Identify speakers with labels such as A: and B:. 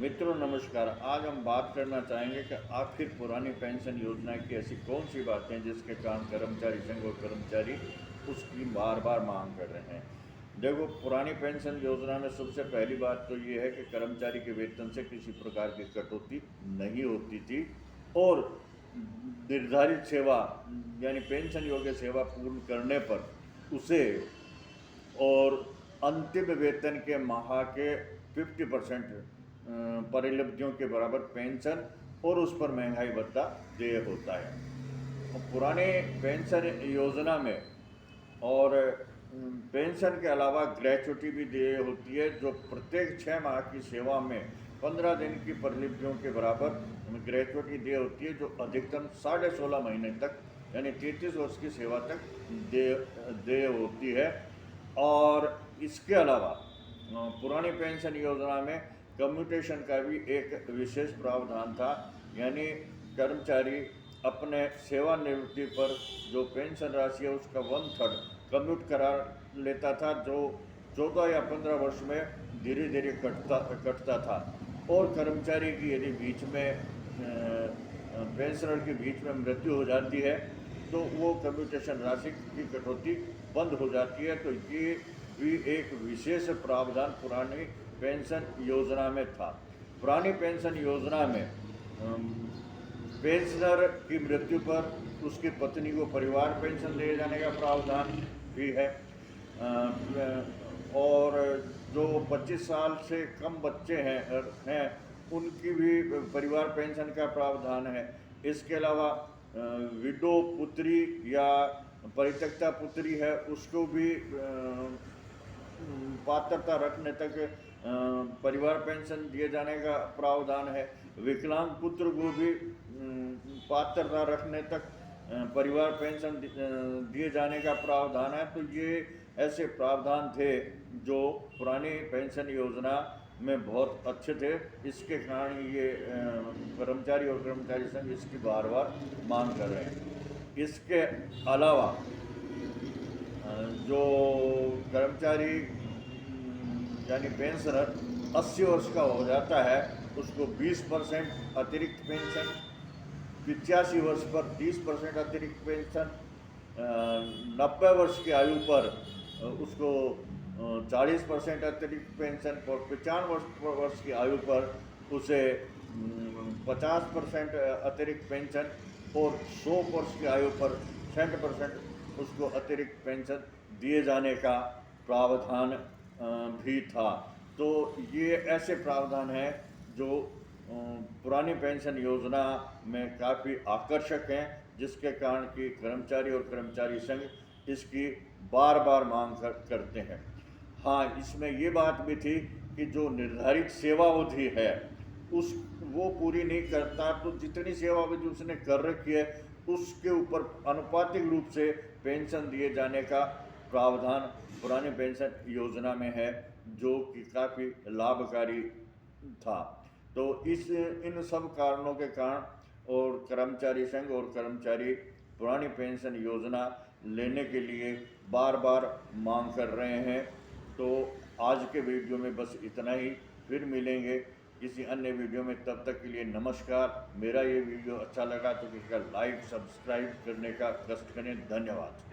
A: मित्रों नमस्कार। आज हम बात करना चाहेंगे कि आखिर पुरानी पेंशन योजना की ऐसी कौन सी बातें हैं जिसके कारण कर्मचारी संघ और कर्मचारी उसकी बार बार मांग कर रहे हैं। देखो, पुरानी पेंशन योजना में सबसे पहली बात तो ये है कि कर्मचारी के वेतन से किसी प्रकार की कटौती नहीं होती थी और निर्धारित सेवा यानी पेंशन योग्य सेवा पूर्ण करने पर उसे और अंतिम वेतन के माह के 50% परिलब्धियों के बराबर पेंशन और उस पर महंगाई भत्ता देय होता है। और पुराने पेंशन योजना में और पेंशन के अलावा ग्रेचुटी भी देय होती है, जो प्रत्येक 6 माह की सेवा में 15 दिन की परिलब्धियों के बराबर ग्रेचुटी देय होती है, जो अधिकतम 16.5 महीने तक यानी 33 वर्ष की सेवा तक देय होती है। और इसके अलावा पुरानी पेंशन योजना में कम्यूटेशन का भी एक विशेष प्रावधान था, यानी कर्मचारी अपने सेवानिवृत्ति पर जो पेंशन राशि है उसका 1/3 कम्यूट करा लेता था, जो 14 या 15 वर्ष में धीरे धीरे कटता था। और कर्मचारी की यदि बीच में पेंशनर के बीच में मृत्यु हो जाती है तो वो कम्यूटेशन राशि की कटौती बंद हो जाती है। तो ये भी एक विशेष प्रावधान पुरानी पेंशन योजना में था। पुरानी पेंशन योजना में पेंशनर की मृत्यु पर उसकी पत्नी को परिवार पेंशन दिए जाने का प्रावधान भी है। और जो 25 साल से कम बच्चे हैं उनकी भी परिवार पेंशन का प्रावधान है। इसके अलावा विडो पुत्री या परित्यक्ता पुत्री है उसको भी पात्रता रखने तक परिवार पेंशन दिए जाने का प्रावधान है। विकलांग पुत्र को भी पात्रता रखने तक परिवार पेंशन दिए जाने का प्रावधान है। तो ये ऐसे प्रावधान थे जो पुरानी पेंशन योजना में बहुत अच्छे थे। इसके कारण ये कर्मचारी और कर्मचारी संघ इसकी बार बार मांग कर रहे हैं। इसके अलावा जो कर्मचारी यानी पेंशनर 80 वर्ष का हो जाता है उसको 20% अतिरिक्त पेंशन, 85 वर्ष पर 30% अतिरिक्त पेंशन, 90 वर्ष की आयु पर उसको 40% अतिरिक्त पेंशन और 95 वर्ष की आयु पर उसे 50% अतिरिक्त पेंशन और 100 वर्ष की आयु पर 60% उसको अतिरिक्त पेंशन दिए जाने का प्रावधान भी था। तो ये ऐसे प्रावधान हैं जो पुरानी पेंशन योजना में काफ़ी आकर्षक हैं, जिसके कारण कि कर्मचारी और कर्मचारी संघ इसकी बार बार मांग करते हैं। हाँ, इसमें ये बात भी थी कि जो निर्धारित सेवा अवधि है उस वो पूरी नहीं करता तो जितनी सेवा अवधि उसने कर रखी है उसके ऊपर अनुपातिक रूप से पेंशन दिए जाने का प्रावधान पुरानी पेंशन योजना में है, जो कि काफ़ी लाभकारी था। तो इन सब कारणों के कारण और कर्मचारी संघ और कर्मचारी पुरानी पेंशन योजना लेने के लिए बार बार मांग कर रहे हैं। तो आज के वीडियो में बस इतना ही, फिर मिलेंगे किसी अन्य वीडियो में। तब तक के लिए नमस्कार। मेरा ये वीडियो अच्छा लगा तो कृपया लाइक सब्सक्राइब करने का कष्ट करें। धन्यवाद।